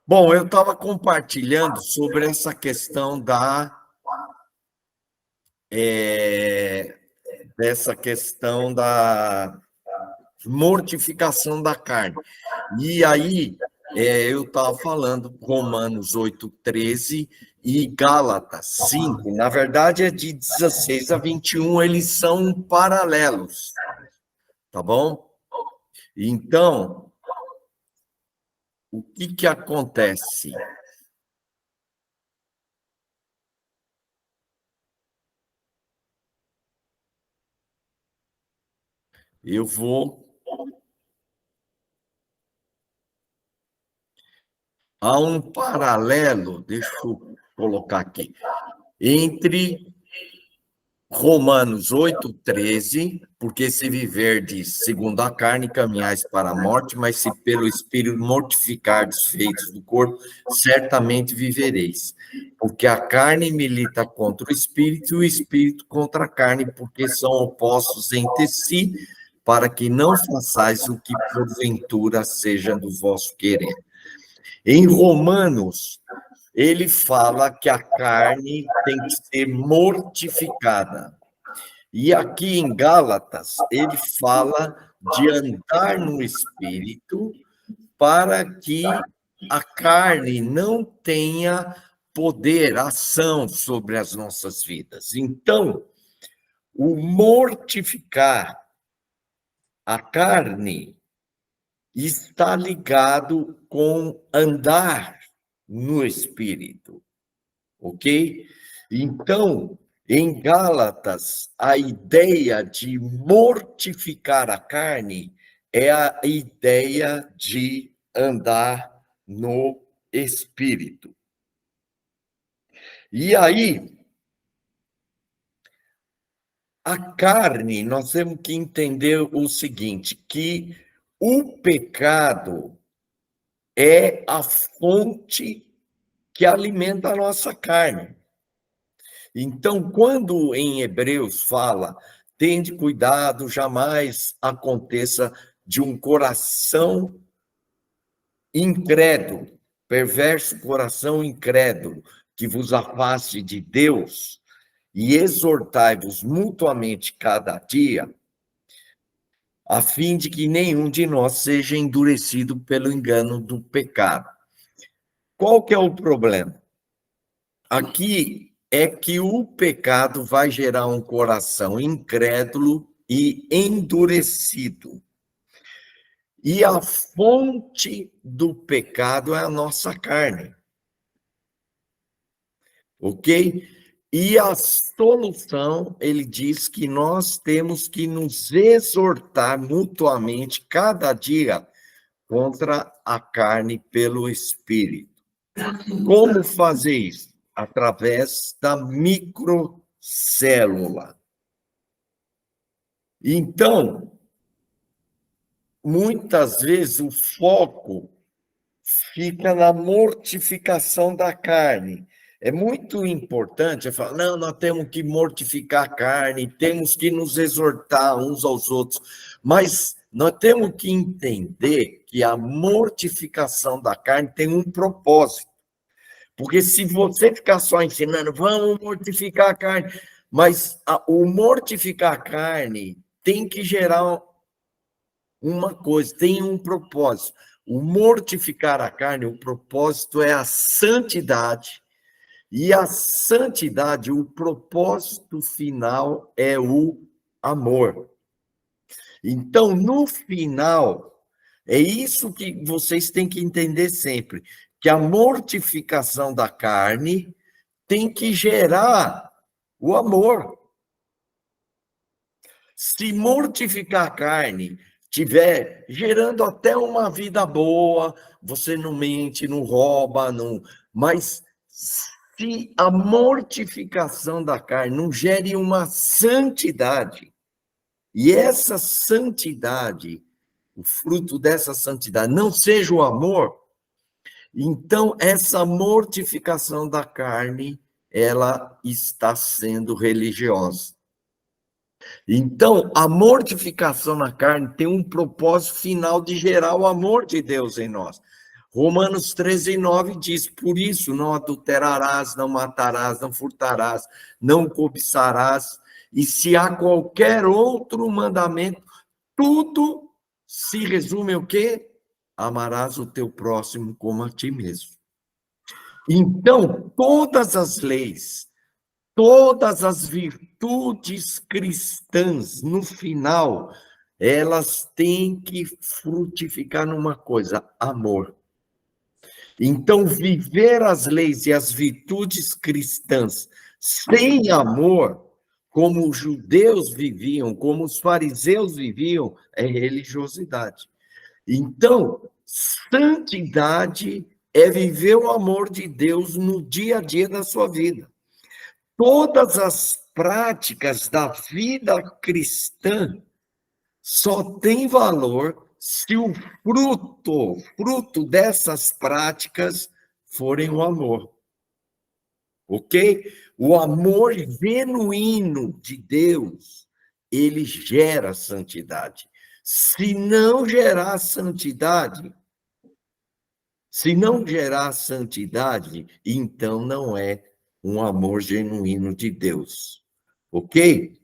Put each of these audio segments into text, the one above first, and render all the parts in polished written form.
Bom, eu estava compartilhando sobre essa questão dessa questão da mortificação da carne. E aí, eu estava falando Romanos 8:13 e Gálatas 5. Na verdade, é de 16 a 21, eles são paralelos, tá bom? Então, o que acontece? Eu vou. Há um paralelo, deixa eu colocar aqui, entre Romanos 8:13, porque se viverdes segundo a carne, caminhais para a morte, mas se pelo Espírito mortificardes feitos do corpo, certamente vivereis. Porque a carne milita contra o Espírito e o Espírito contra a carne, porque são opostos entre si, para que não façais o que porventura seja do vosso querer. Em Romanos, ele fala que a carne tem que ser mortificada. E aqui em Gálatas, ele fala de andar no espírito para que a carne não tenha poder, ação sobre as nossas vidas. Então, o mortificar a carne está ligado com andar no espírito, ok? Então, em Gálatas, a ideia de mortificar a carne é a ideia de andar no espírito. E aí, a carne, nós temos que entender o seguinte, que o pecado é a fonte que alimenta a nossa carne. Então, quando em Hebreus fala, tende cuidado, jamais aconteça de um coração incrédulo, perverso coração incrédulo, que vos afaste de Deus, e exortai-vos mutuamente cada dia, a fim de que nenhum de nós seja endurecido pelo engano do pecado. Qual que é o problema? Aqui é que o pecado vai gerar um coração incrédulo e endurecido. E a fonte do pecado é a nossa carne. Ok? E a solução, ele diz que nós temos que nos exortar mutuamente cada dia contra a carne pelo Espírito. Como fazer isso? Através da microcélula. Então, muitas vezes o foco fica na mortificação da carne. É muito importante, eu falo, não, nós temos que mortificar a carne, temos que nos exortar uns aos outros, mas nós temos que entender que a mortificação da carne tem um propósito. Porque se você ficar só ensinando, vamos mortificar a carne, mas o mortificar a carne tem que gerar uma coisa, tem um propósito. O mortificar a carne, o propósito é a santidade. E a santidade, o propósito final é o amor. Então, no final, é isso que vocês têm que entender sempre, que a mortificação da carne tem que gerar o amor. Se mortificar a carne tiver gerando até uma vida boa, você não mente, não rouba, não, mas se a mortificação da carne não gere uma santidade, e essa santidade, o fruto dessa santidade não seja o amor, então essa mortificação da carne, ela está sendo religiosa. Então, a mortificação na carne tem um propósito final de gerar o amor de Deus em nós. Romanos 13:9 diz, por isso não adulterarás, não matarás, não furtarás, não cobiçarás, e se há qualquer outro mandamento, tudo se resume ao quê? Amarás o teu próximo como a ti mesmo. Então, todas as leis, todas as virtudes cristãs, no final, elas têm que frutificar numa coisa: amor. Então, viver as leis e as virtudes cristãs sem amor, como os judeus viviam, como os fariseus viviam, é religiosidade. Então, santidade é viver o amor de Deus no dia a dia da sua vida. Todas as práticas da vida cristã só têm valor se o fruto dessas práticas forem o amor. Ok? O amor genuíno de Deus, ele gera santidade. Se não gerar santidade, então não é um amor genuíno de Deus. Ok?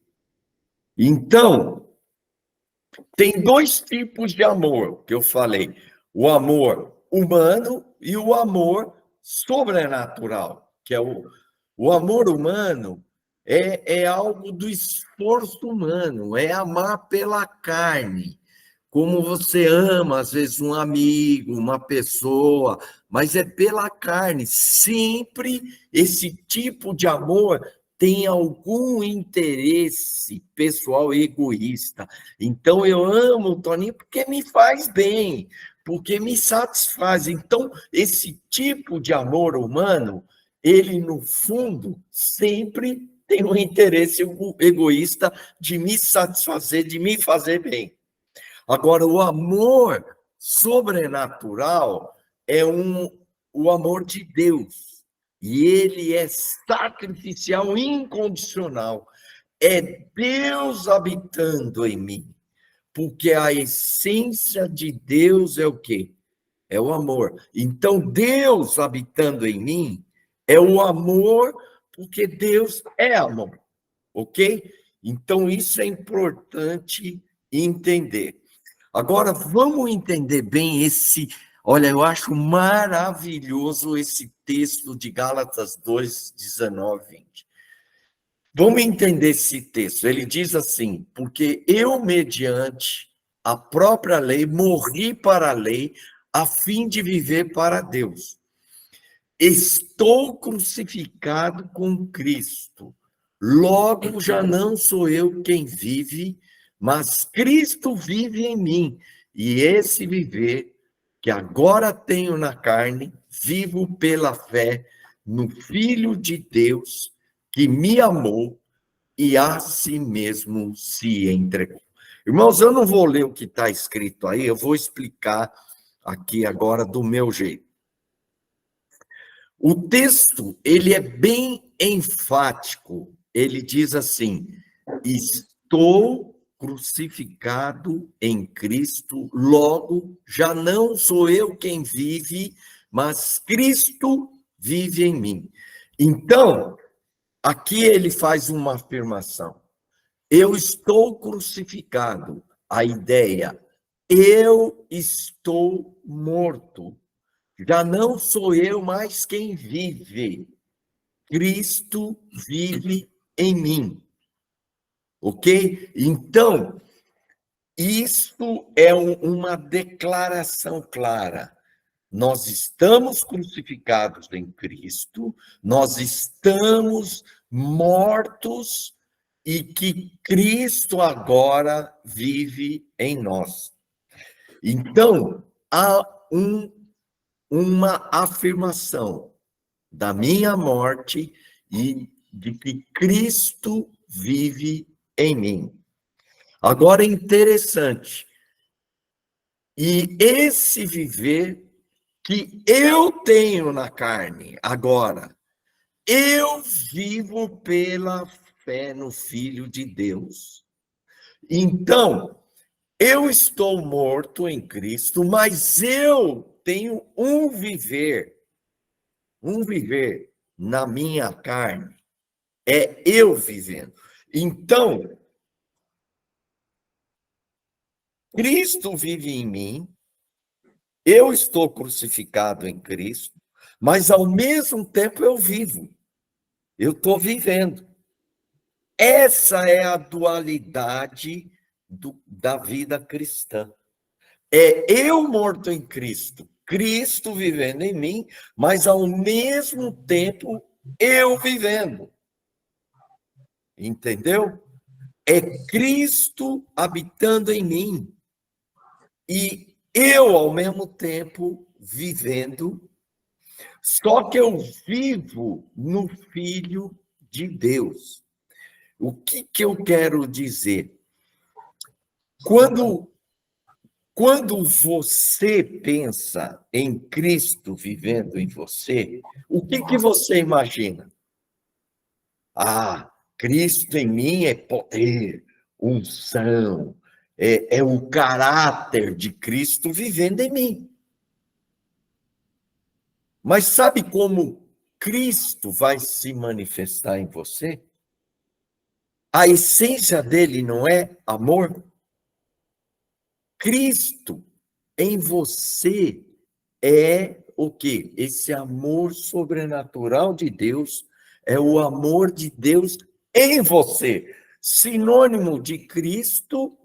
Então, tem dois tipos de amor que eu falei: o amor humano e o amor sobrenatural, que é o amor humano é algo do esforço humano, é amar pela carne, como você ama, às vezes, um amigo, uma pessoa, mas é pela carne. Sempre esse tipo de amor tem algum interesse pessoal egoísta. Então, eu amo o Toninho porque me faz bem, porque me satisfaz. Então, esse tipo de amor humano, ele, no fundo, sempre tem um interesse egoísta de me satisfazer, de me fazer bem. Agora, o amor sobrenatural é o amor de Deus. E ele é sacrificial, incondicional. É Deus habitando em mim. Porque a essência de Deus é o quê? É o amor. Então, Deus habitando em mim é o amor, porque Deus é amor. Ok? Então, isso é importante entender. Agora, vamos entender bem esse. Olha, eu acho maravilhoso esse texto de Gálatas 2, 19, 20. Vamos entender esse texto. Ele diz assim: porque eu, mediante a própria lei, morri para a lei, a fim de viver para Deus. Estou crucificado com Cristo. Logo, já não sou eu quem vive, mas Cristo vive em mim. E esse viver que agora tenho na carne, vivo pela fé no Filho de Deus, que me amou e a si mesmo se entregou. Irmãos, eu não vou ler o que está escrito aí, eu vou explicar aqui agora do meu jeito. O texto, ele é bem enfático. Ele diz assim: estou crucificado em Cristo, logo já não sou eu quem vive, mas Cristo vive em mim. Então, aqui ele faz uma afirmação: eu estou crucificado. A ideia, eu estou morto. Já não sou eu mais quem vive. Cristo vive em mim. Ok? Então, isso é uma declaração clara. Nós estamos crucificados em Cristo, nós estamos mortos e que Cristo agora vive em nós. Então, há uma afirmação da minha morte e de que Cristo vive em mim. Agora é interessante. E esse viver que eu tenho na carne agora, eu vivo pela fé no Filho de Deus. Então, eu estou morto em Cristo, mas eu tenho um viver na minha carne. É eu vivendo. Então, Cristo vive em mim, eu estou crucificado em Cristo, mas ao mesmo tempo eu vivo. Eu estou vivendo. Essa é a dualidade da vida cristã. É eu morto em Cristo, Cristo vivendo em mim, mas ao mesmo tempo eu vivendo. Entendeu? É Cristo habitando em mim e eu, ao mesmo tempo, vivendo. Só que eu vivo no Filho de Deus. O que eu quero dizer? Quando você pensa em Cristo vivendo em você, o que você imagina? Ah, Cristo em mim é poder, unção, é o caráter de Cristo vivendo em mim. Mas sabe como Cristo vai se manifestar em você? A essência dele não é amor? Cristo em você é o quê? Esse amor sobrenatural de Deus, é o amor de Deus em você. Sinônimo de Cristo,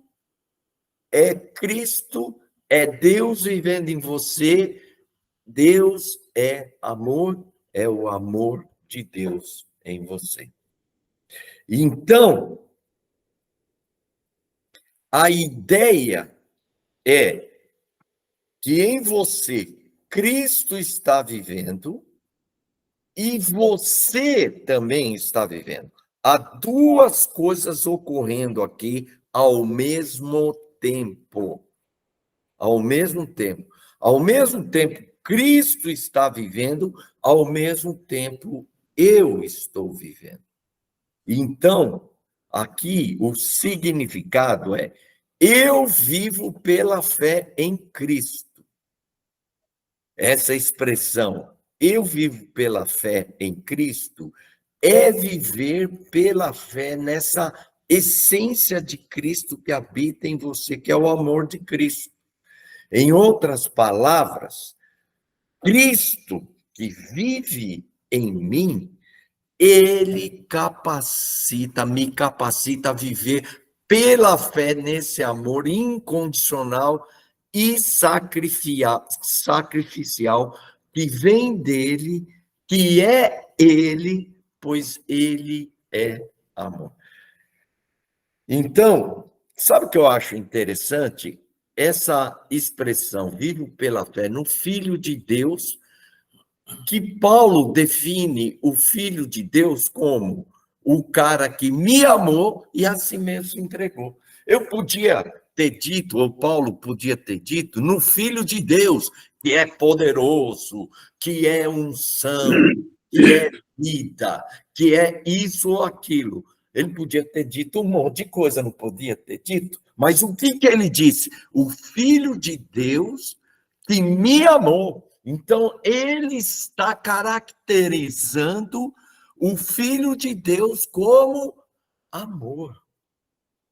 é Deus vivendo em você. Deus é amor, é o amor de Deus em você. Então, a ideia é que em você Cristo está vivendo e você também está vivendo. Há duas coisas ocorrendo aqui ao mesmo tempo. Ao mesmo tempo. Ao mesmo tempo, Cristo está vivendo, ao mesmo tempo, eu estou vivendo. Então, aqui o significado é: eu vivo pela fé em Cristo. Essa expressão, eu vivo pela fé em Cristo, é viver pela fé nessa essência de Cristo que habita em você, que é o amor de Cristo. Em outras palavras, Cristo que vive em mim, ele me capacita a viver pela fé nesse amor incondicional e sacrificial que vem dele, que é ele, pois ele é amor. Então, sabe o que eu acho interessante? Essa expressão, vivo pela fé no Filho de Deus, que Paulo define o Filho de Deus como o cara que me amou e a si mesmo se entregou. Eu podia ter dito, ou Paulo podia ter dito, no Filho de Deus, que é poderoso, que é unção, que é vida, que é isso ou aquilo. Ele podia ter dito um monte de coisa, não podia ter dito? Mas o que ele disse? O Filho de Deus que me amou. Então, ele está caracterizando o Filho de Deus como amor,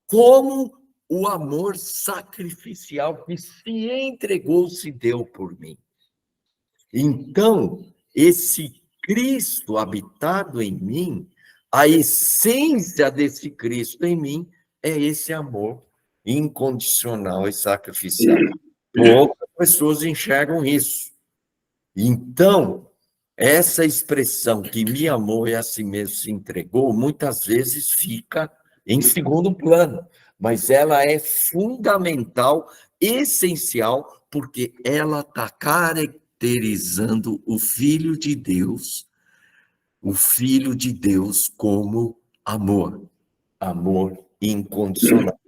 como o amor sacrificial que se entregou, se deu por mim. Então, esse Cristo habitado em mim, a essência desse Cristo em mim é esse amor incondicional e sacrificial. Poucas pessoas enxergam isso. Então, essa expressão que me amou e a si mesmo se entregou, muitas vezes fica em segundo plano, mas ela é fundamental, essencial, porque ela está caracterizando o Filho de Deus como amor, amor incondicional.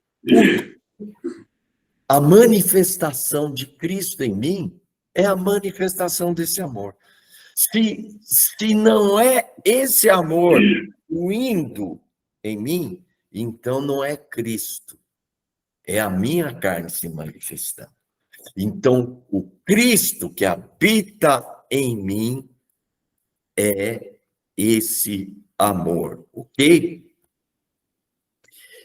A manifestação de Cristo em mim é a manifestação desse amor. Se não é esse amor fluindo em mim, então não é Cristo, é a minha carne se manifestando. Então, o Cristo que habita em mim é esse amor, ok?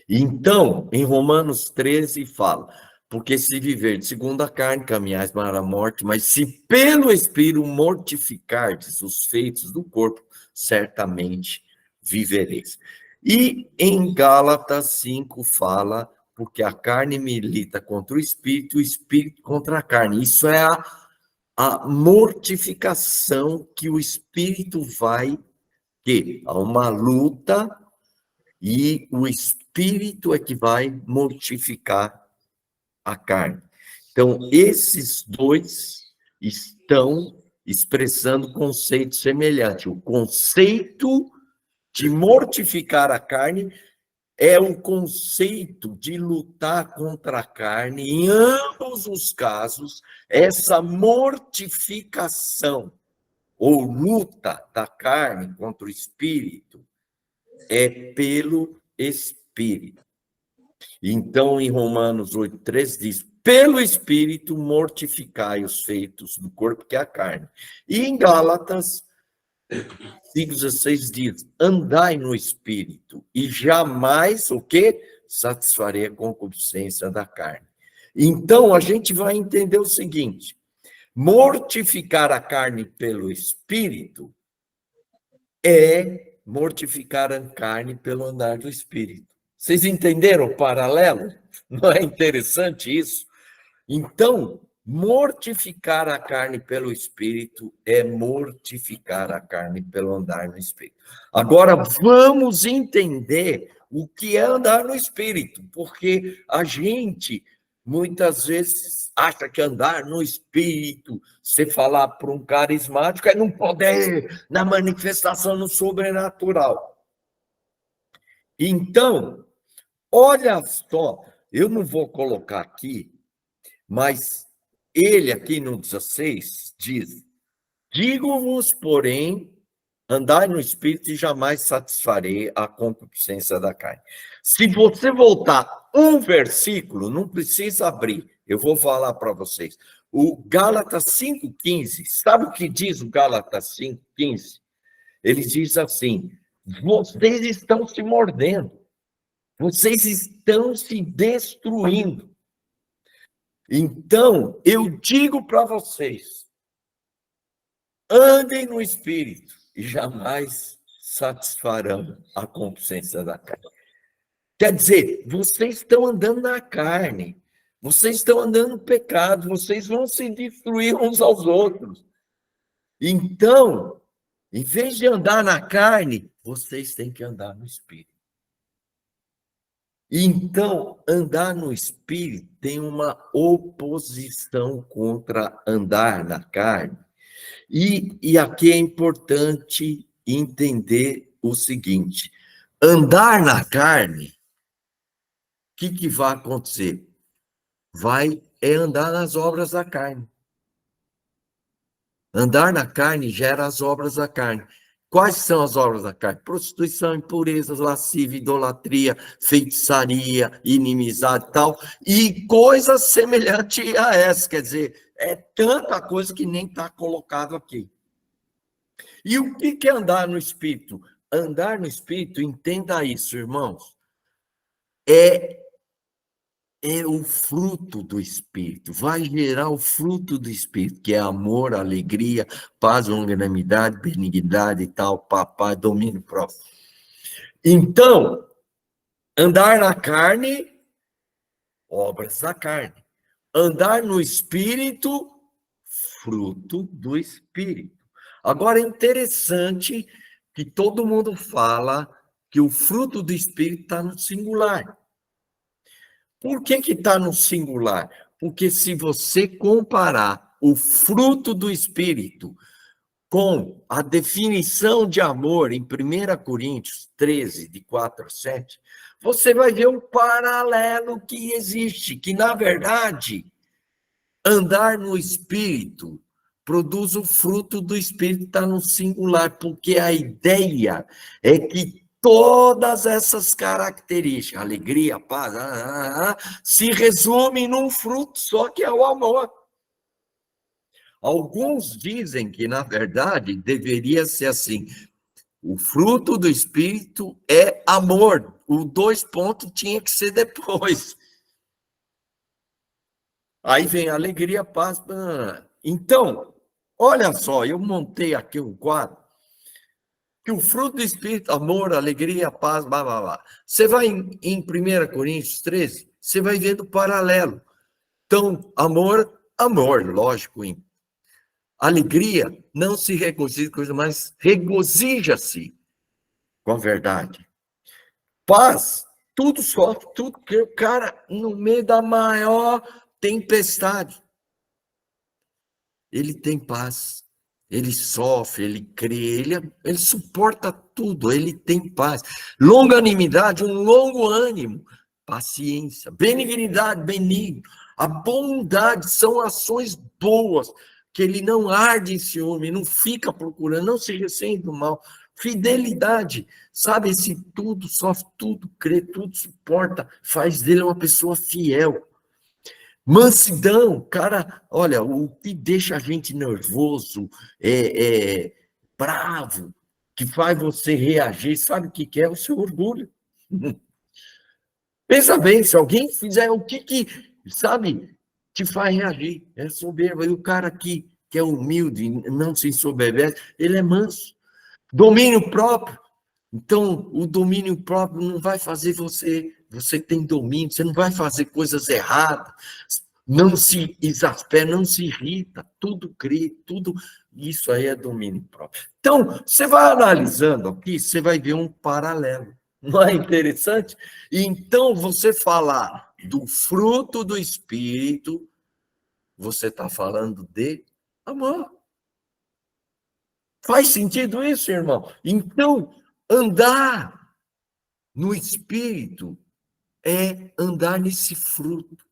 Então, em Romanos 13 fala, porque se viver segundo a carne, caminhais para a morte, mas se pelo Espírito mortificardes os feitos do corpo, certamente vivereis. E em Gálatas 5 fala, porque a carne milita contra o Espírito contra a carne. Isso é a mortificação que o Espírito vai ter. Há uma luta e o Espírito é que vai mortificar a carne. Então, esses dois estão expressando conceitos semelhantes. O conceito de mortificar a carne é o conceito de lutar contra a carne. Em ambos os casos, essa mortificação ou luta da carne contra o espírito é pelo Espírito. Então, em Romanos 8:3 diz, pelo Espírito mortificai os feitos do corpo, que é a carne. E em Gálatas 5:16 diz, andai no Espírito, e jamais, o quê? Satisfarei a concupiscência da carne. Então, a gente vai entender o seguinte, mortificar a carne pelo Espírito é mortificar a carne pelo andar do Espírito. Vocês entenderam o paralelo? Não é interessante isso? Então, mortificar a carne pelo Espírito é mortificar a carne pelo andar no Espírito. Agora, vamos entender o que é andar no Espírito, porque a gente muitas vezes acha que andar no Espírito, você falar para um carismático, é não poder na manifestação no sobrenatural. Então, olha só, eu não vou colocar aqui, mas ele aqui no 16 diz, digo-vos, porém, andai no Espírito e jamais satisfarei a concupiscência da carne. Se você voltar um versículo, não precisa abrir, eu vou falar para vocês. O Gálatas 5:15, sabe o que diz o Gálatas 5:15? Ele diz assim, vocês estão se mordendo, vocês estão se destruindo. Então, eu digo para vocês, andem no Espírito e jamais satisfarão a concupiscência da carne. Quer dizer, vocês estão andando na carne, vocês estão andando no pecado, vocês vão se destruir uns aos outros. Então, em vez de andar na carne, vocês têm que andar no Espírito. Então, andar no Espírito tem uma oposição contra andar na carne. E aqui é importante entender o seguinte: andar na carne, o que vai acontecer? Vai andar nas obras da carne. Andar na carne gera as obras da carne. Quais são as obras da carne? Prostituição, impurezas, lascívia, idolatria, feitiçaria, inimizade e tal, e coisas semelhantes a essa, quer dizer, é tanta coisa que nem está colocado aqui. E o que é andar no Espírito? Andar no Espírito, entenda isso, irmãos, é o fruto do Espírito, vai gerar o fruto do Espírito, que é amor, alegria, paz, longanimidade, benignidade e tal, papai, domínio próprio. Então, andar na carne, obras da carne. Andar no Espírito, fruto do Espírito. Agora, é interessante que todo mundo fala que o fruto do Espírito está no singular. Por que está no singular? Porque se você comparar o fruto do Espírito com a definição de amor em 1 Coríntios 13, de 4-7, você vai ver um paralelo que existe, que, na verdade, andar no Espírito produz o fruto do Espírito, está no singular, porque a ideia é que todas essas características, alegria, paz, se resumem num fruto só, que é o amor. Alguns dizem que, na verdade, deveria ser assim: o fruto do Espírito é amor. O 2 pontos tinha que ser depois. Aí vem alegria, paz. Então, olha só, eu montei aqui um quadro que o fruto do Espírito, amor, alegria, paz, blá, blá, blá. Você vai em 1 Coríntios 13, você vai vendo o paralelo. Então, amor, lógico, alegria, não se regozija, mas regozija-se com a verdade. Paz, tudo sofre, tudo que o cara, no meio da maior tempestade, ele tem paz. Ele sofre, ele crê, ele suporta tudo, ele tem paz. Longanimidade, um longo ânimo, paciência, benignidade, benigno. A bondade são ações boas, que ele não arde em ciúme, não fica procurando, não se ressente do mal. Fidelidade, sabe, esse tudo, sofre tudo, crê, tudo suporta, faz dele uma pessoa fiel. Mansidão, cara, olha, o que deixa a gente nervoso, bravo, que faz você reagir, sabe o que é? O seu orgulho. Pensa bem, se alguém fizer o que sabe, te faz reagir, é soberba. E o cara que é humilde, não se ensoberbece, ele é manso. Domínio próprio. Então, o domínio próprio não vai fazer você tem domínio, você não vai fazer coisas erradas, não se exaspera, não se irrita, tudo crê, tudo, isso aí é domínio próprio. Então, você vai analisando aqui, você vai ver um paralelo, não é interessante? Então, você falar do fruto do Espírito, você está falando de amor. Faz sentido isso, irmão? Então, andar no Espírito é andar nesse fruto.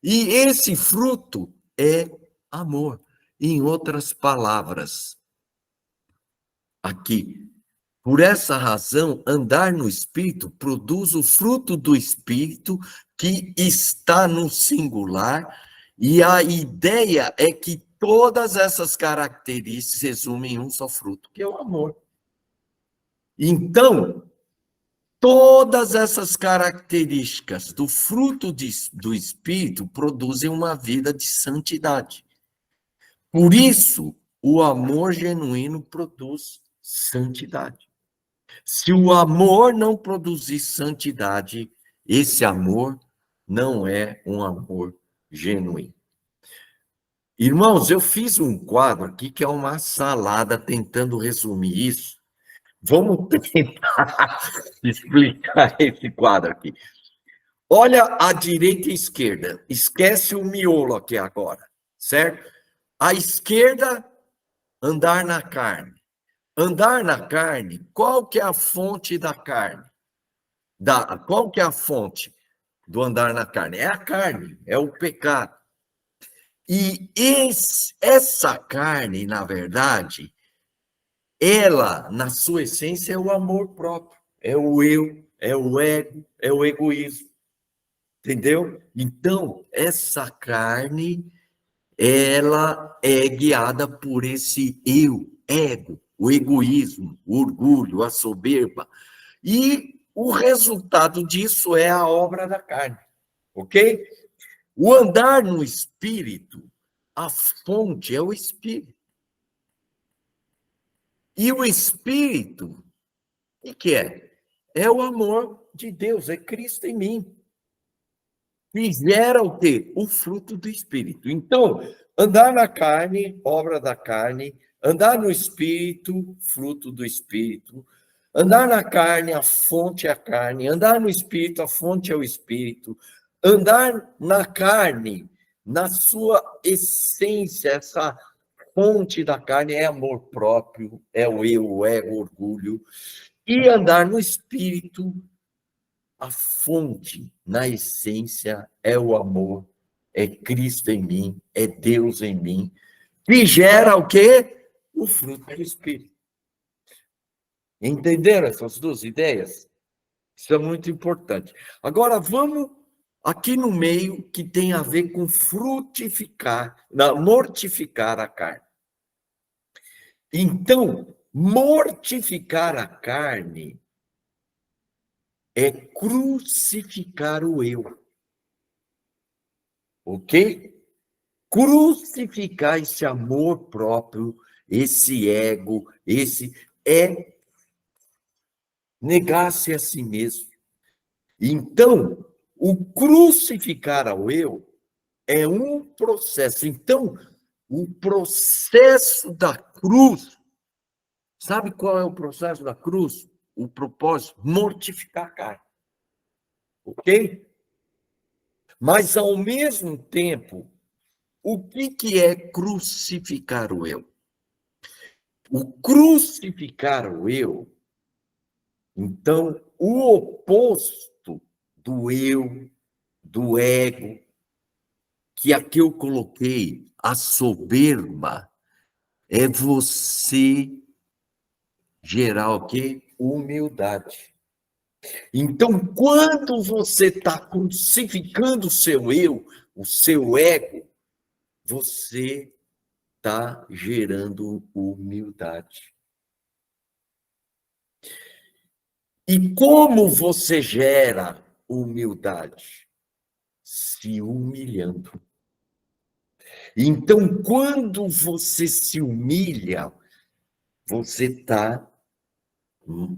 E esse fruto é amor. Em outras palavras, aqui, por essa razão, andar no Espírito produz o fruto do Espírito que está no singular, e a ideia é que todas essas características resumem em um só fruto, que é o amor. Então, todas essas características do fruto do Espírito produzem uma vida de santidade. Por isso, o amor genuíno produz santidade. Se o amor não produzir santidade, esse amor não é um amor genuíno. Irmãos, eu fiz um quadro aqui que é uma salada tentando resumir isso. Vamos tentar explicar esse quadro aqui. Olha a direita e a esquerda. Esquece o miolo aqui agora, certo? A esquerda, andar na carne. Andar na carne, qual que é a fonte da carne? Qual que é a fonte do andar na carne? É a carne, é o pecado. E essa carne, na verdade, ela, na sua essência, é o amor próprio, é o eu, é o ego, é o egoísmo. Entendeu? Então, essa carne, ela é guiada por esse eu, ego, o egoísmo, o orgulho, a soberba. E o resultado disso é a obra da carne, ok? O andar no espírito, a fonte é o espírito. E o espírito, o que é? É o amor de Deus, é Cristo em mim. Que gera o quê? O fruto do Espírito. Então, andar na carne, obra da carne, andar no Espírito, fruto do Espírito, andar na carne, a fonte é a carne, andar no Espírito, a fonte é o Espírito, andar na carne, na sua essência, essa fonte da carne é amor próprio, é o eu, o ego, o orgulho, e andar no Espírito, a fonte, na essência, é o amor, é Cristo em mim, é Deus em mim, que gera o quê? O fruto do Espírito. Entenderam essas duas ideias? Isso é muito importante. Agora, vamos aqui no meio que tem a ver com frutificar, mortificar a carne. Então, mortificar a carne é crucificar o eu. Ok? Crucificar esse amor próprio, esse ego, esse é negar-se a si mesmo. Então, o crucificar ao eu é um processo. Então, o processo da cruz, sabe qual é o processo da cruz? O propósito, mortificar a carne. Ok? Mas, ao mesmo tempo, o que é crucificar o eu? O crucificar o eu, então, o oposto do eu, do ego, que aqui eu coloquei, a soberba, é você gerar o quê? Humildade. Então, quando você está crucificando o seu eu, o seu ego, você está gerando humildade. E como você gera humildade? Se humilhando. Então, quando você se humilha, você está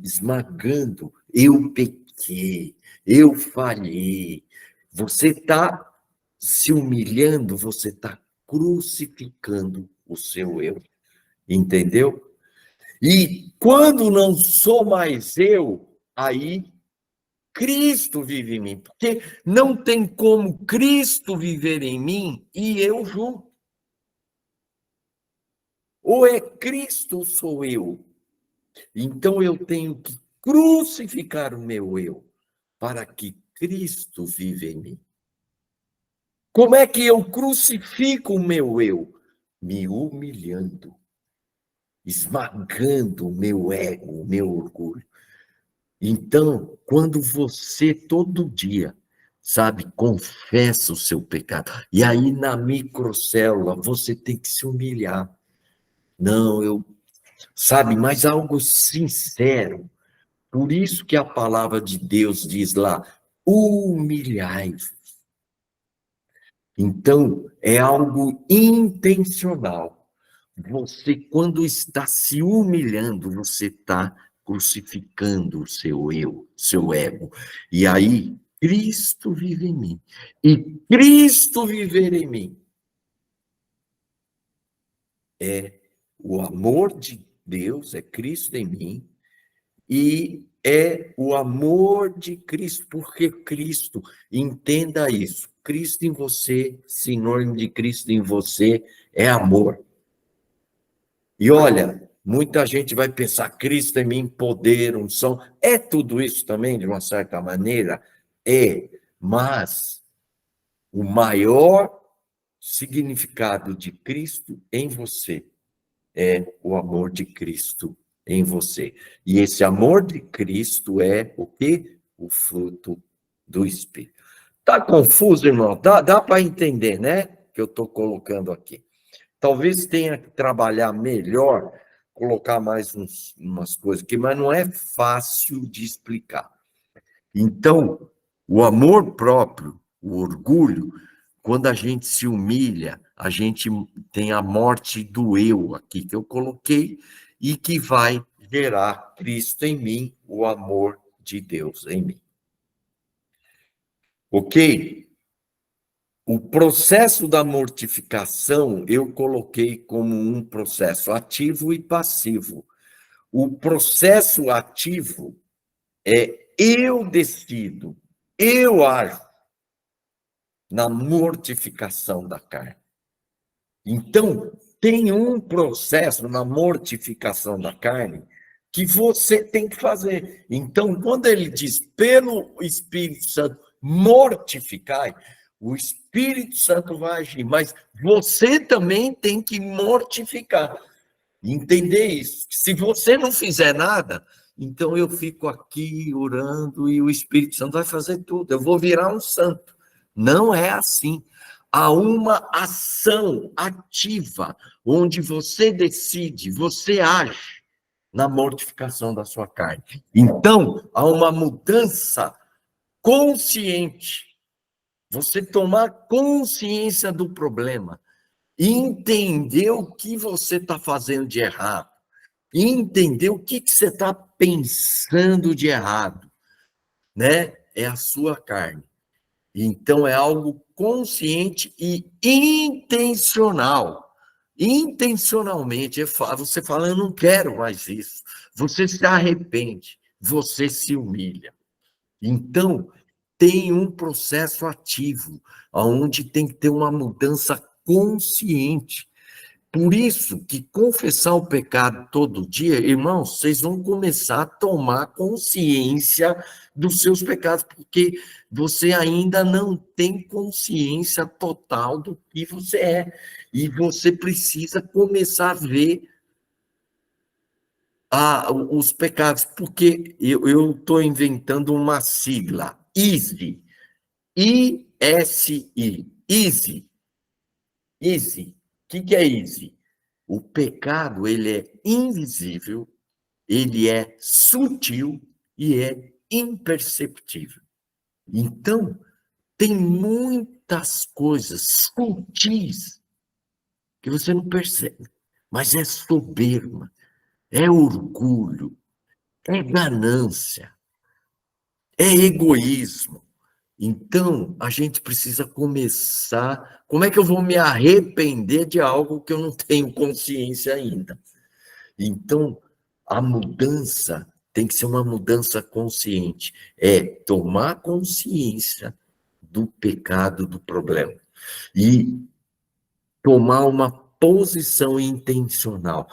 esmagando. Eu pequei, eu falhei. Você está se humilhando, você está crucificando o seu eu. Entendeu? E quando não sou mais eu, aí Cristo vive em mim. Porque não tem como Cristo viver em mim e eu junto. Ou é Cristo ou sou eu. Então eu tenho que crucificar o meu eu para que Cristo viva em mim. Como é que eu crucifico o meu eu? Me humilhando, esmagando o meu ego, o meu orgulho. Então, quando você todo dia, sabe, confessa o seu pecado, e aí na microcélula você tem que se humilhar. Não, sabe, mas algo sincero. Por isso que a palavra de Deus diz lá, humilhai-vos. Então, é algo intencional. Você, quando está se humilhando, você está crucificando o seu eu, seu ego. E aí, Cristo vive em mim. E Cristo viver em mim é o amor de Deus, é Cristo em mim, e é o amor de Cristo, porque Cristo, entenda isso, Cristo em você, sinônimo de Cristo em você, é amor. E olha, muita gente vai pensar, Cristo em mim, poder, unção, é tudo isso também, de uma certa maneira? É, mas o maior significado de Cristo em você é o amor de Cristo em você. E esse amor de Cristo é o quê? O fruto do Espírito. Tá confuso, irmão? Dá para entender, né? Que eu estou colocando aqui. Talvez tenha que trabalhar melhor, colocar mais umas coisas aqui, mas não é fácil de explicar. Então, o amor próprio, o orgulho, quando a gente se humilha, a gente tem a morte do eu aqui que eu coloquei e que vai gerar Cristo em mim, o amor de Deus em mim. Ok? O processo da mortificação eu coloquei como um processo ativo e passivo. O processo ativo é eu decido, eu ajo na mortificação da carne. Então, tem um processo na mortificação da carne que você tem que fazer. Então, quando ele diz pelo Espírito Santo, mortificai, o Espírito Santo vai agir, mas você também tem que mortificar. Entender isso. Se você não fizer nada, então eu fico aqui orando e o Espírito Santo vai fazer tudo, eu vou virar um santo. Não é assim. Há uma ação ativa, onde você decide, você age na mortificação da sua carne. Então, há uma mudança consciente. Você tomar consciência do problema, entender o que você está fazendo de errado, entender o que você está pensando de errado, né? É a sua carne. Então, é algo consciente e intencional. Intencionalmente, você fala, eu não quero mais isso. Você se arrepende, você se humilha. Então, tem um processo ativo, onde tem que ter uma mudança consciente. Por isso que confessar o pecado todo dia, irmãos, vocês vão começar a tomar consciência dos seus pecados, porque você ainda não tem consciência total do que você é. E você precisa começar a ver os pecados, porque eu estou inventando uma sigla, ISI, I-S-I, ISI, ISI. O que é ISI? O pecado, ele é invisível, ele é sutil e é imperceptível. Então, tem muitas coisas sutis que você não percebe, mas é soberba, é orgulho, é ganância, é egoísmo. Então, a gente precisa começar. Como é que eu vou me arrepender de algo que eu não tenho consciência ainda? Então, a mudança tem que ser uma mudança consciente. É tomar consciência do pecado, do problema. E tomar uma posição intencional.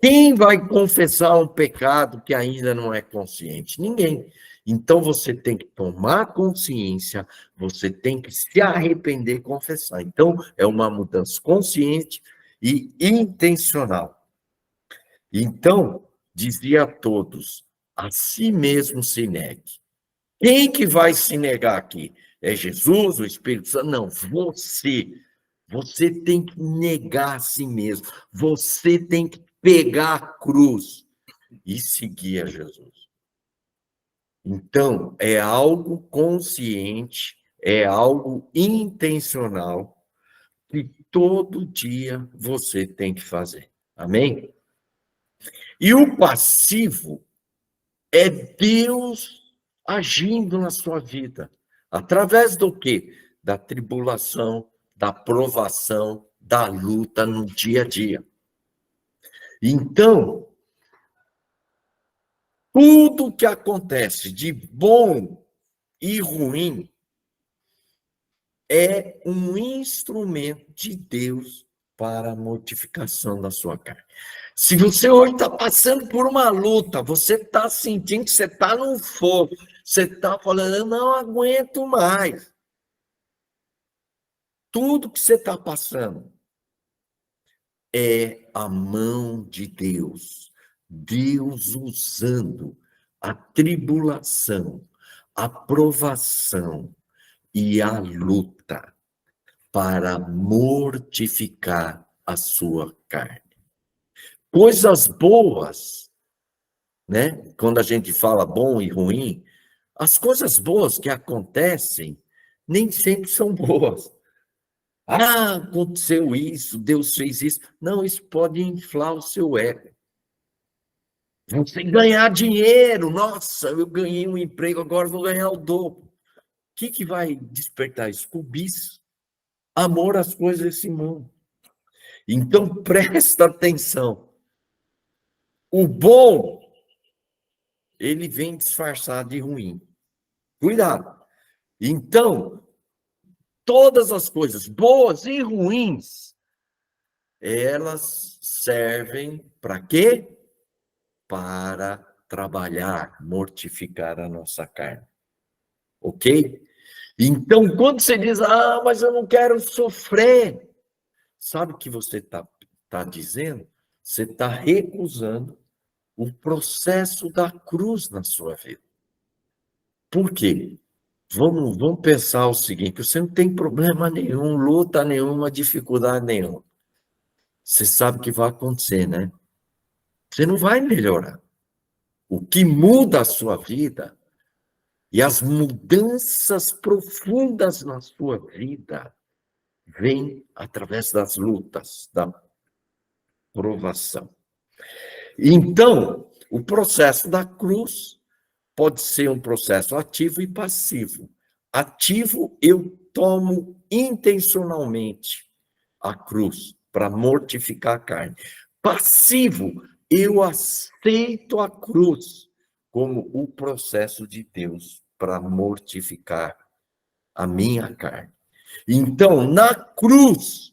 Quem vai confessar um pecado que ainda não é consciente? Ninguém. Então, você tem que tomar consciência, você tem que se arrepender e confessar. Então, é uma mudança consciente e intencional. Então, dizia a todos, a si mesmo se negue. Quem que vai se negar aqui? É Jesus, o Espírito Santo? Não, você. Você tem que negar a si mesmo. Você tem que pegar a cruz e seguir a Jesus. Então, é algo consciente, é algo intencional que todo dia você tem que fazer. Amém? E o passivo é Deus agindo na sua vida. Através do quê? Da tribulação, da provação, da luta no dia a dia. Então, tudo que acontece de bom e ruim é um instrumento de Deus para a mortificação da sua carne. Se você hoje está passando por uma luta, você está sentindo que você está no fogo, você está falando, eu não aguento mais. Tudo que você está passando é a mão de Deus. Deus usando a tribulação, a provação e a luta para mortificar a sua carne. Coisas boas, né? Quando a gente fala bom e ruim, as coisas boas que acontecem nem sempre são boas. Ah, aconteceu isso, Deus fez isso. Não, isso pode inflar o seu ego. Você ganhar dinheiro, nossa, eu ganhei um emprego, agora vou ganhar o dobro. O que vai despertar isso? Cobiça, amor às coisas desse mundo. Então, presta atenção. O bom, ele vem disfarçado de ruim. Cuidado. Então, todas as coisas, boas e ruins, elas servem para quê? Para trabalhar, mortificar a nossa carne. Ok? Então, quando você diz, mas eu não quero sofrer, sabe o que você está dizendo? Você está recusando o processo da cruz na sua vida. Por quê? Vamos pensar o seguinte: você não tem problema nenhum, luta nenhuma, dificuldade nenhuma. Você sabe o que vai acontecer, né? Você não vai melhorar. O que muda a sua vida e as mudanças profundas na sua vida vêm através das lutas, da provação. Então, o processo da cruz pode ser um processo ativo e passivo. Ativo, eu tomo intencionalmente a cruz para mortificar a carne. Passivo, eu aceito a cruz como o processo de Deus para mortificar a minha carne. Então, na cruz,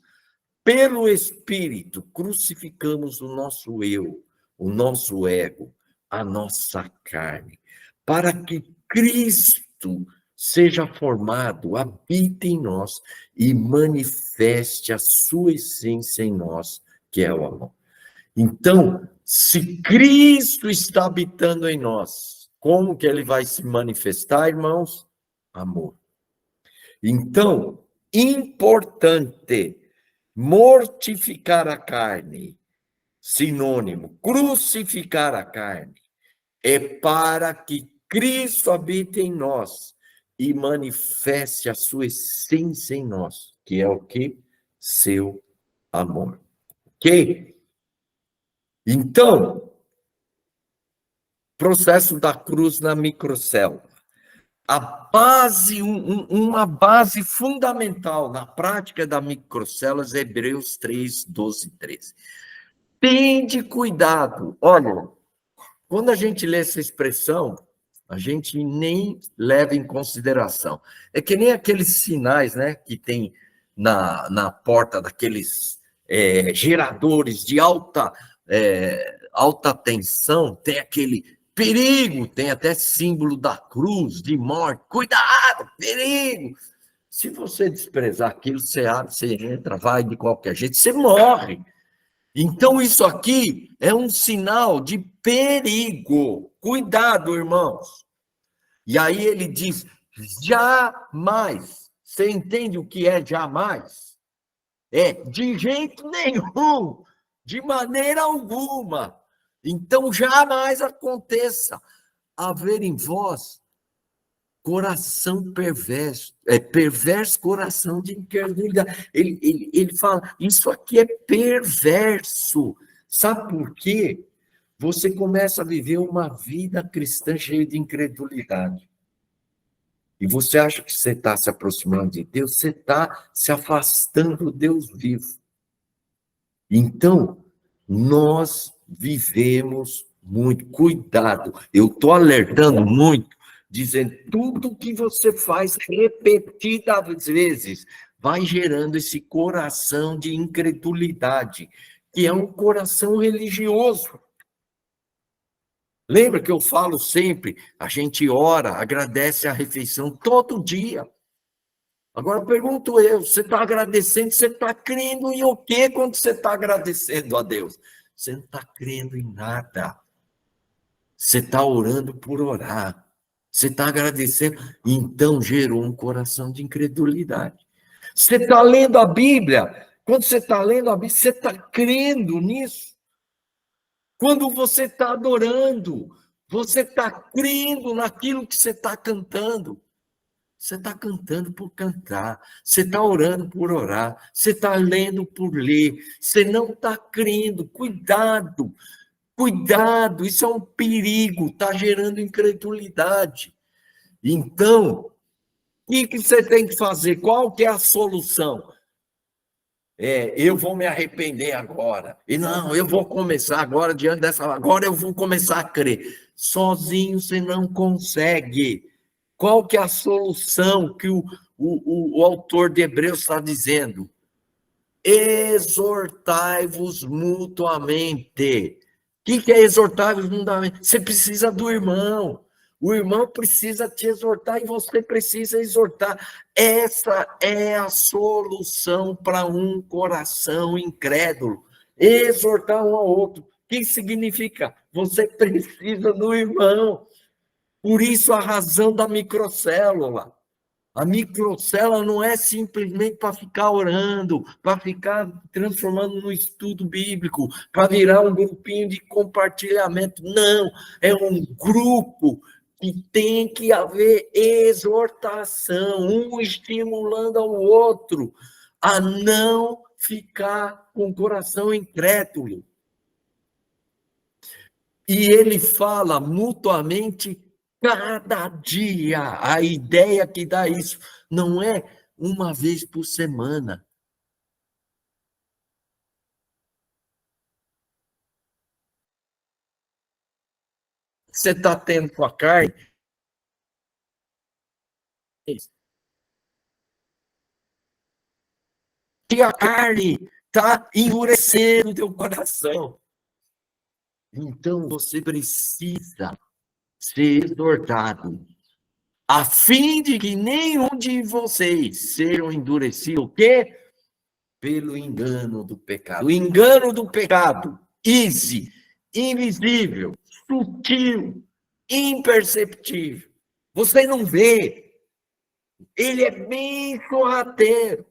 pelo Espírito, crucificamos o nosso eu, o nosso ego, a nossa carne, para que Cristo seja formado, habite em nós e manifeste a sua essência em nós, que é o amor. Então, se Cristo está habitando em nós, como que ele vai se manifestar, irmãos? Amor. Então, importante, mortificar a carne, sinônimo, crucificar a carne, é para que Cristo habite em nós e manifeste a sua essência em nós, que é o quê? Seu amor. Ok? Então, processo da cruz na microcélula. A base, uma base fundamental na prática da microcélulas é Hebreus 3, 12 e 13. Tende cuidado. Olha, quando a gente lê essa expressão, a gente nem leva em consideração. É que nem aqueles sinais, né, que tem na porta daqueles geradores de alta tensão, tem aquele perigo, tem até símbolo da cruz, de morte. Cuidado, perigo! Se você desprezar aquilo, você abre, você entra, vai de qualquer jeito, você morre. Então, isso aqui é um sinal de perigo. Cuidado, irmãos. E aí ele diz, jamais. Você entende o que é jamais? É, de jeito nenhum, de maneira alguma. Então, jamais aconteça haver em vós coração perverso, perverso coração de incredulidade. Ele fala, isso aqui é perverso. Sabe por quê? Você começa a viver uma vida cristã cheia de incredulidade. E você acha que você está se aproximando de Deus, você está se afastando do Deus vivo. Então, nós vivemos muito. Cuidado, eu estou alertando muito, dizendo tudo que você faz repetidas vezes vai gerando esse coração de incredulidade, que é um coração religioso. Lembra que eu falo sempre, a gente ora, agradece a refeição todo dia. Agora pergunto eu, você está agradecendo, você está crendo em o quê quando você está agradecendo a Deus? Você não está crendo em nada. Você está orando por orar. Você está agradecendo. Então gerou um coração de incredulidade. Você está lendo a Bíblia. Quando você está lendo a Bíblia, você está crendo nisso. Quando você está adorando, você está crendo naquilo que você está cantando. Você está cantando por cantar, você está orando por orar, você está lendo por ler, você não está crendo. Cuidado, cuidado, isso é um perigo, está gerando incredulidade. Então, o que você tem que fazer? Qual que é a solução? Eu vou me arrepender agora. E não, eu vou começar agora, diante dessa. Agora eu vou começar a crer. Sozinho você não consegue. Qual que é a solução que o autor de Hebreus está dizendo? Exortai-vos mutuamente. O que é exortar-vos mutuamente? Você precisa do irmão. O irmão precisa te exortar e você precisa exortar. Essa é a solução para um coração incrédulo. Exortar um ao outro. O que significa? Você precisa do irmão. Por isso a razão da microcélula. A microcélula não é simplesmente para ficar orando, para ficar transformando no estudo bíblico, para virar um grupinho de compartilhamento. Não, é um grupo que tem que haver exortação, um estimulando ao outro a não ficar com o coração incrédulo. E ele fala mutuamente cada dia. A ideia que dá isso não é uma vez por semana. Você está tendo com a carne. Que a carne está endurecendo o teu coração. Então você precisa ser exortado, a fim de que nenhum de vocês sejam endurecidos, o quê? Pelo engano do pecado. O engano do pecado, easy, invisível, sutil, imperceptível. Você não vê. Ele é bem sorrateiro.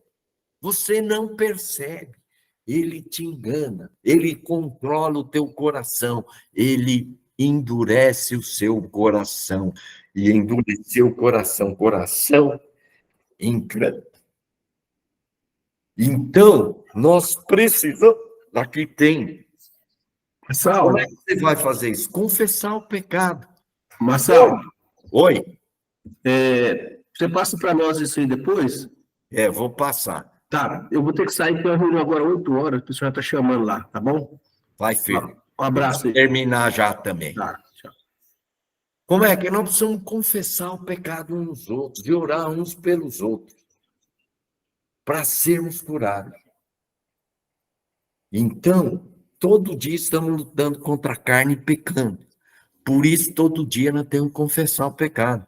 Você não percebe. Ele te engana. Ele controla o teu coração. Ele endurece o seu coração. E endurecer o coração incrédulo. Então, nós precisamos. Aqui tem. Marçal, Como é que você vai fazer isso? Confessar o pecado. Marçal, Oi. você passa para nós isso aí depois? Vou passar. Tá, eu vou ter que sair, porque a reunião agora 8 horas, o pessoal está chamando lá, tá bom? Vai, filho. Um abraço aí. Terminar já também. Tá, tchau. Como é que nós precisamos confessar o pecado uns nos outros e orar uns pelos outros para sermos curados? Então, todo dia estamos lutando contra a carne e pecando. Por isso, todo dia nós temos que confessar o pecado.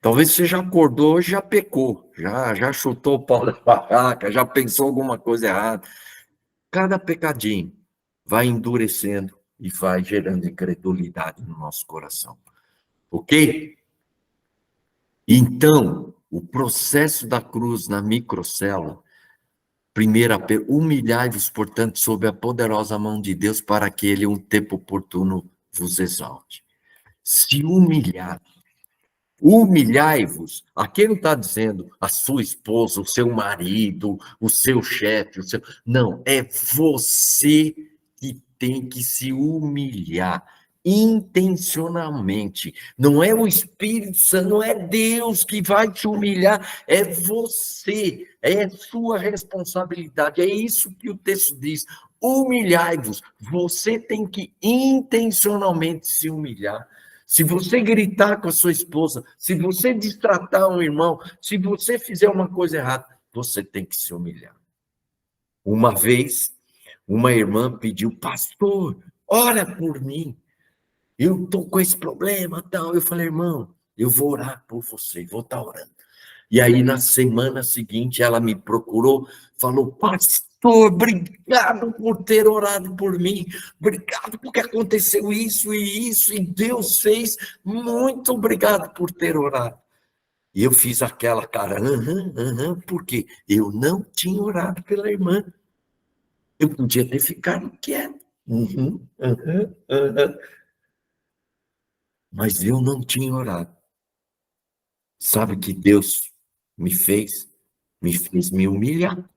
Talvez você já acordou hoje, já pecou, já chutou o pau da barraca, já pensou alguma coisa errada. Cada pecadinho vai endurecendo e vai gerando incredulidade no nosso coração. Ok? Então, o processo da cruz na microcélula, primeiro, humilhai-vos, portanto, sob a poderosa mão de Deus, para que ele, um tempo oportuno, vos exalte. Se humilhar. Humilhai-vos. Aqui não está dizendo a sua esposa, o seu marido, o seu chefe, Não, é você que tem que se humilhar intencionalmente. Não é o Espírito Santo, não é Deus que vai te humilhar, é você, é sua responsabilidade. É isso que o texto diz. Humilhai-vos. Você tem que intencionalmente se humilhar. Se você gritar com a sua esposa, se você destratar um irmão, se você fizer uma coisa errada, você tem que se humilhar. Uma vez, uma irmã pediu, pastor, ora por mim. Eu estou com esse problema, tal. Eu falei, irmão, eu vou orar por você, vou estar orando. E aí, na semana seguinte, ela me procurou, falou, pastor, obrigado por ter orado por mim, obrigado porque aconteceu isso, e Deus fez, muito obrigado por ter orado. E eu fiz aquela cara, porque eu não tinha orado pela irmã. Eu podia ter ficado quieto. Mas eu não tinha orado. Sabe o que Deus me fez? Me fez me humilhar.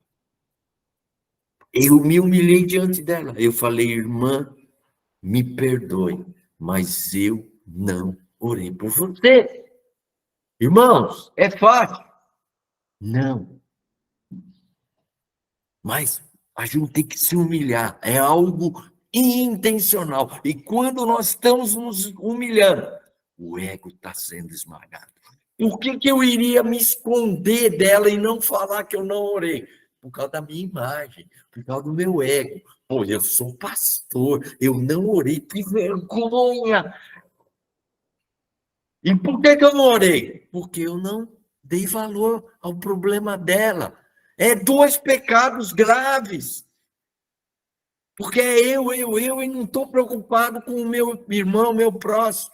Eu me humilhei diante dela. Eu falei, irmã, me perdoe, mas eu não orei por você. Irmãos, é fácil? Não. Mas a gente tem que se humilhar. É algo intencional. E quando nós estamos nos humilhando, o ego está sendo esmagado. Por que eu iria me esconder dela e não falar que eu não orei? Por causa da minha imagem, por causa do meu ego. Pô, eu sou pastor, eu não orei, que vergonha! E por que eu não orei? Porque eu não dei valor ao problema dela. É 2 pecados graves. Porque é eu, e não estou preocupado com o meu irmão, meu próximo.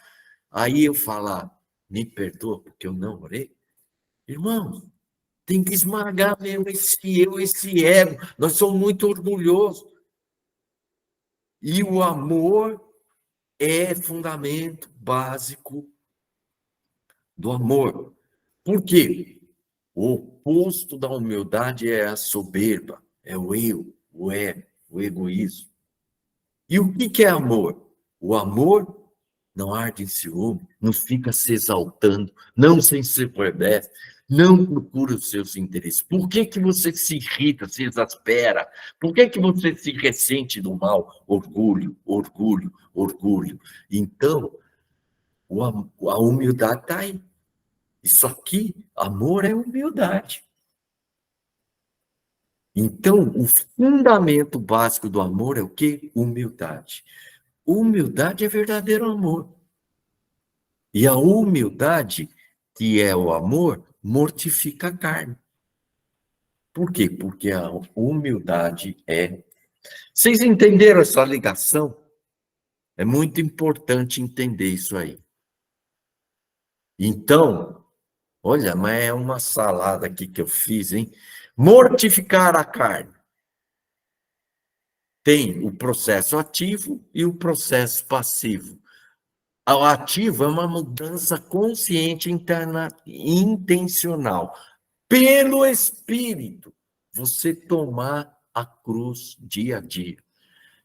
Aí eu falar, me perdoa porque eu não orei. Irmão, tem que esmagar mesmo esse ego. Nós somos muito orgulhosos. E o amor é fundamento básico do amor. Por quê? O oposto da humildade é a soberba, é o eu, o ego, o egoísmo. E o que é amor? O amor não arde em ciúme, não fica se exaltando, não se ensoberbece, não procura os seus interesses. Por que você se irrita, se exaspera? Por que você se ressente do mal? Orgulho, orgulho, orgulho. Então, a humildade está aí. Isso aqui, amor é humildade. Então, o fundamento básico do amor é o quê? Humildade. Humildade é verdadeiro amor. E a humildade, que é o amor, mortifica a carne. Por quê? Porque a humildade é. Vocês entenderam essa ligação? É muito importante entender isso aí. Então, olha, mas é uma salada aqui que eu fiz, hein? Mortificar a carne. Tem o processo ativo e o processo passivo. O ativo é uma mudança consciente interna, intencional. Pelo Espírito, você tomar a cruz dia a dia.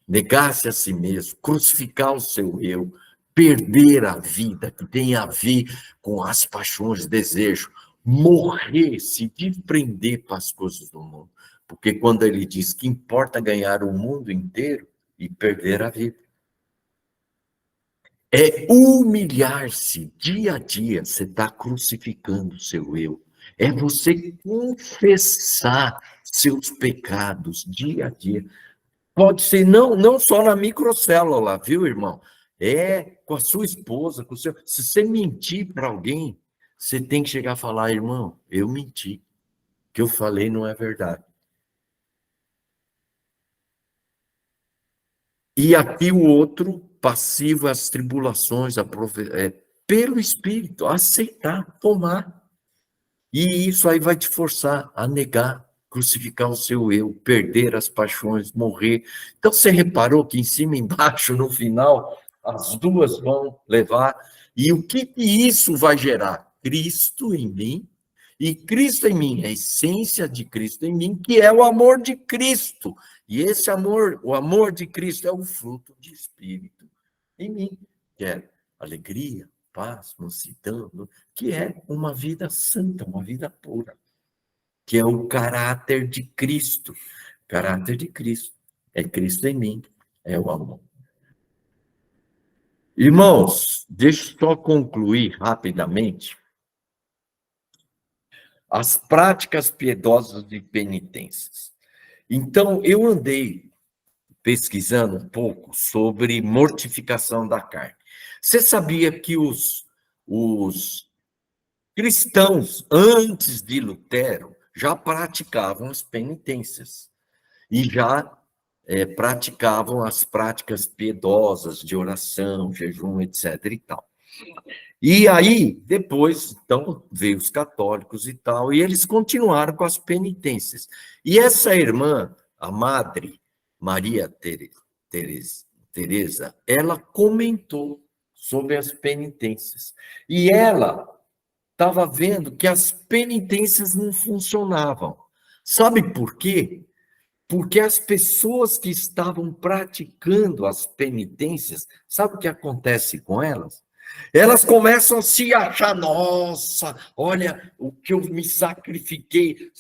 Negar-se a si mesmo, crucificar o seu eu, perder a vida que tem a ver com as paixões, desejo, morrer, se desprender para as coisas do mundo. Porque quando ele diz que importa ganhar o mundo inteiro e perder a vida. É humilhar-se dia a dia, você está crucificando o seu eu. É você confessar seus pecados dia a dia. Pode ser não só na microcélula, viu, irmão? É com a sua esposa, com o seu. Se você mentir para alguém, você tem que chegar a falar, irmão, eu menti. O que eu falei não é verdade. E aqui o outro, passivo às tribulações, pelo Espírito, aceitar, tomar. E isso aí vai te forçar a negar, crucificar o seu eu, perder as paixões, morrer. Então, você reparou que em cima e embaixo, no final, as duas vão levar. E o que isso vai gerar? Cristo em mim, e Cristo em mim, a essência de Cristo em mim, que é o amor de Cristo. E esse amor, o amor de Cristo é o fruto de Espírito em mim, que é alegria, paz, mansidão, que é uma vida santa, uma vida pura, que é o caráter de Cristo. Caráter de Cristo. É Cristo em mim, é o amor. Irmãos, deixa eu só concluir rapidamente as práticas piedosas de penitências. Então, eu andei pesquisando um pouco sobre mortificação da carne. Você sabia que os cristãos, antes de Lutero, já praticavam as penitências e já praticavam as práticas piedosas de oração, jejum, etc. e tal. E aí, depois, então, veio os católicos e tal, e eles continuaram com as penitências. E essa irmã, a madre Maria Teresa, ela comentou sobre as penitências. E ela estava vendo que as penitências não funcionavam. Sabe por quê? Porque as pessoas que estavam praticando as penitências, sabe o que acontece com elas? Elas começam a se achar, nossa, olha o que eu me sacrifiquei,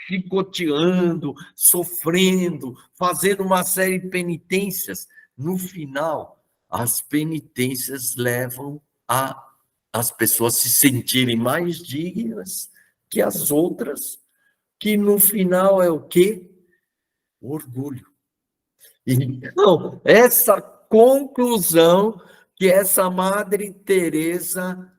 chicoteando, sofrendo, fazendo uma série de penitências. No final, as penitências levam a as pessoas se sentirem mais dignas que as outras, que no final é o quê? O orgulho. Então, essa conclusão que essa Madre Teresa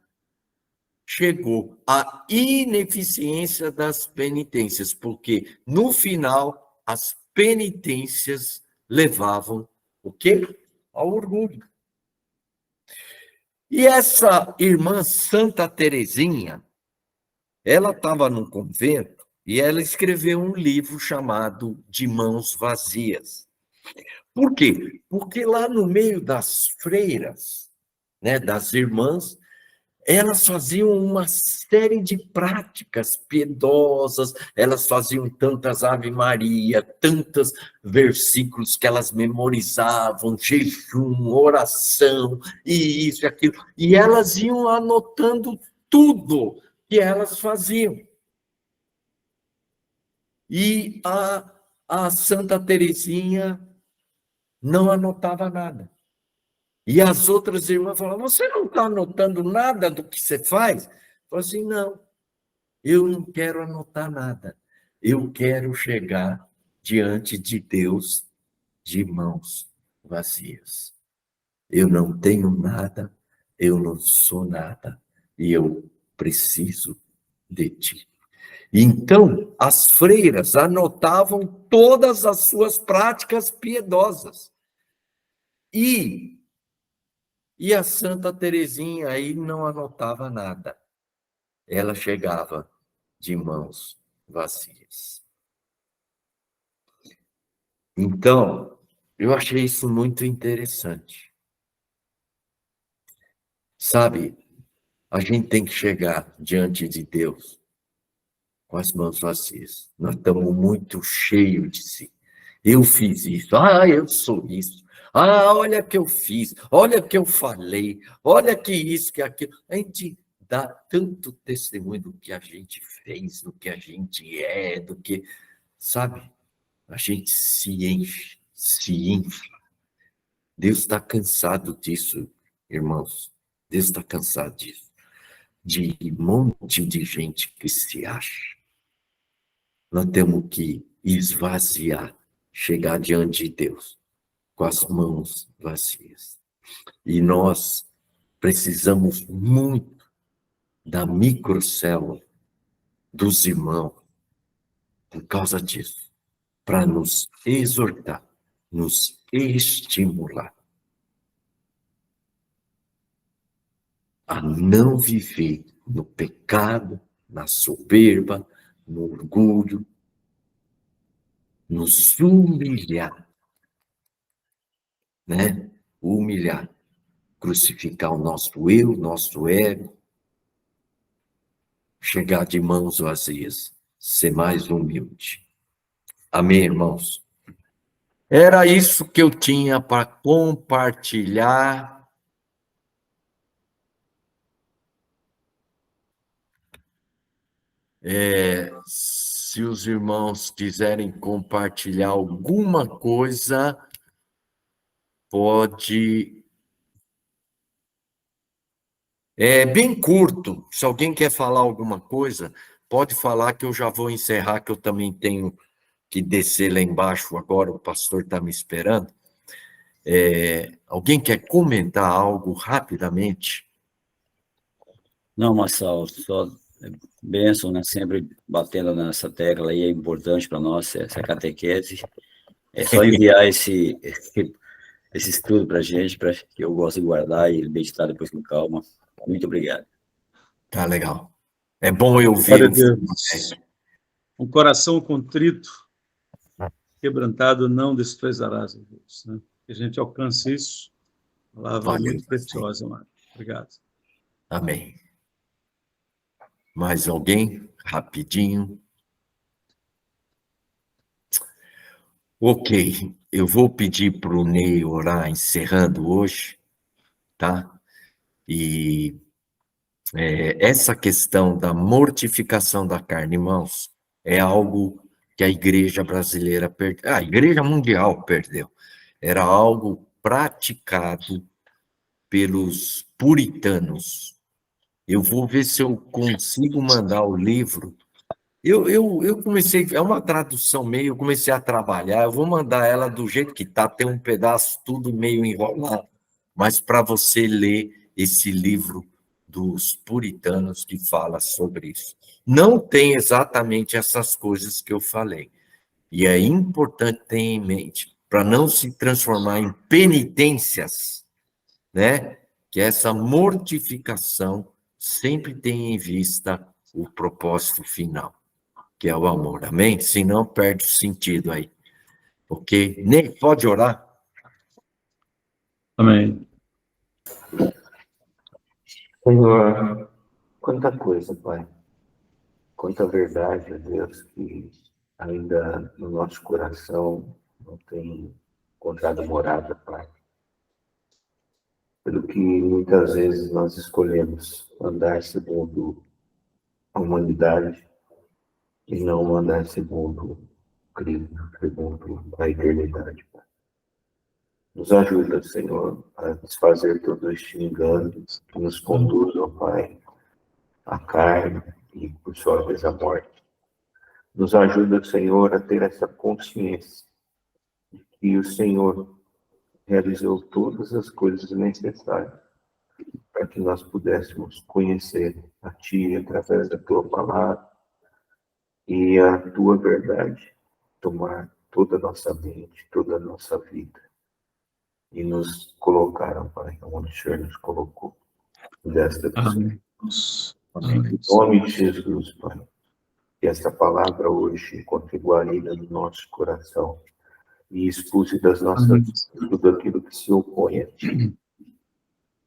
chegou, a ineficiência das penitências, porque no final as penitências levavam o quê? Ao orgulho. E essa irmã Santa Teresinha, ela estava num convento e ela escreveu um livro chamado De Mãos Vazias. Por quê? Porque lá no meio das freiras, né, das irmãs, elas faziam uma série de práticas piedosas, elas faziam tantas Ave Maria, tantos versículos que elas memorizavam, jejum, oração, e isso e aquilo, e elas iam anotando tudo que elas faziam. E a Santa Teresinha não anotava nada. E as outras irmãs falavam, você não está anotando nada do que você faz? Eu falei assim, não, eu não quero anotar nada. Eu quero chegar diante de Deus de mãos vazias. Eu não tenho nada, eu não sou nada, e eu preciso de ti. Então, as freiras anotavam todas as suas práticas piedosas. E a Santa Teresinha aí não anotava nada. Ela chegava de mãos vazias. Então, eu achei isso muito interessante. Sabe, a gente tem que chegar diante de Deus com as mãos vazias. Nós estamos muito cheios de si. Eu fiz isso. Ah, eu sou isso. Ah, olha que eu fiz. Olha que eu falei. Olha que isso, que aquilo. A gente dá tanto testemunho do que a gente fez, do que a gente é, do que... Sabe? A gente se enche, se infla. Deus está cansado disso, irmãos. Deus está cansado disso. De um monte de gente que se acha. Nós temos que esvaziar, chegar diante de Deus com as mãos vazias. E nós precisamos muito da microcélula dos irmãos por causa disso, para nos exortar, nos estimular a não viver no pecado, na soberba, no orgulho, nos humilhar, né? Humilhar, crucificar o nosso eu, nosso ego, chegar de mãos vazias, ser mais humilde. Amém, irmãos? Era isso que eu tinha para compartilhar. Se os irmãos quiserem compartilhar alguma coisa, pode. É bem curto. Se alguém quer falar alguma coisa, pode falar que eu já vou encerrar, que eu também tenho que descer lá embaixo agora, o pastor está me esperando. Alguém quer comentar algo rapidamente? Não, Marcelo, só bênção, né? Sempre batendo nessa tecla aí, é importante para nós essa catequese. É só enviar esse estudo para a gente, que eu gosto de guardar e meditar depois com calma. Muito obrigado. Tá legal. É bom eu ouvir. Glória a Deus. Um coração contrito, quebrantado, não desprezarás a Deus. Né? Que a gente alcance isso. Palavra muito preciosa, Mário. Obrigado. Amém. Mais alguém? Rapidinho. Ok, eu vou pedir para o Ney orar encerrando hoje, tá? E essa questão da mortificação da carne, irmãos, é algo que a igreja brasileira perdeu, a igreja mundial perdeu. Era algo praticado pelos puritanos. Eu vou ver se eu consigo mandar o livro. Eu comecei, é uma tradução meio, eu comecei a trabalhar, eu vou mandar ela do jeito que tá, tem um pedaço tudo meio enrolado, mas para você ler esse livro dos puritanos que fala sobre isso. Não tem exatamente essas coisas que eu falei, e é importante ter em mente para não se transformar em penitências, né? Que essa mortificação sempre tenha em vista o propósito final, que é o amor, amém? Senão perde o sentido aí, ok? Nem pode orar? Amém. Senhor, quanta coisa, Pai. Quanta verdade, ó Deus, que ainda no nosso coração não tem encontrado morada, Pai. Pelo que muitas vezes nós escolhemos andar segundo a humanidade e não andar segundo Cristo, segundo a eternidade, Pai. Nos ajuda, Senhor, a desfazer todo este engano que nos conduz, ó Pai, à carne e, por sua vez, à morte. Nos ajuda, Senhor, a ter essa consciência de que o Senhor realizou todas as coisas necessárias para que nós pudéssemos conhecer a Ti através da Tua palavra e a Tua verdade tomar toda a nossa mente, toda a nossa vida e nos colocar, Pai, onde o Senhor nos colocou desta vez. Amém. Em nome de Jesus, Pai, que esta palavra hoje encontre guarida no nosso coração e expulse das nossas vidas tudo aquilo que se opõe a Ti.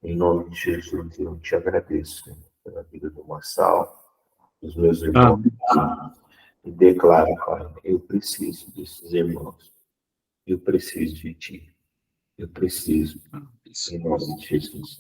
Em nome de Jesus, eu te agradeço, Senhor, pela vida do Massal, dos meus irmãos, e declaro, Pai, eu preciso desses irmãos, eu preciso de Ti, eu preciso, em nome de Jesus.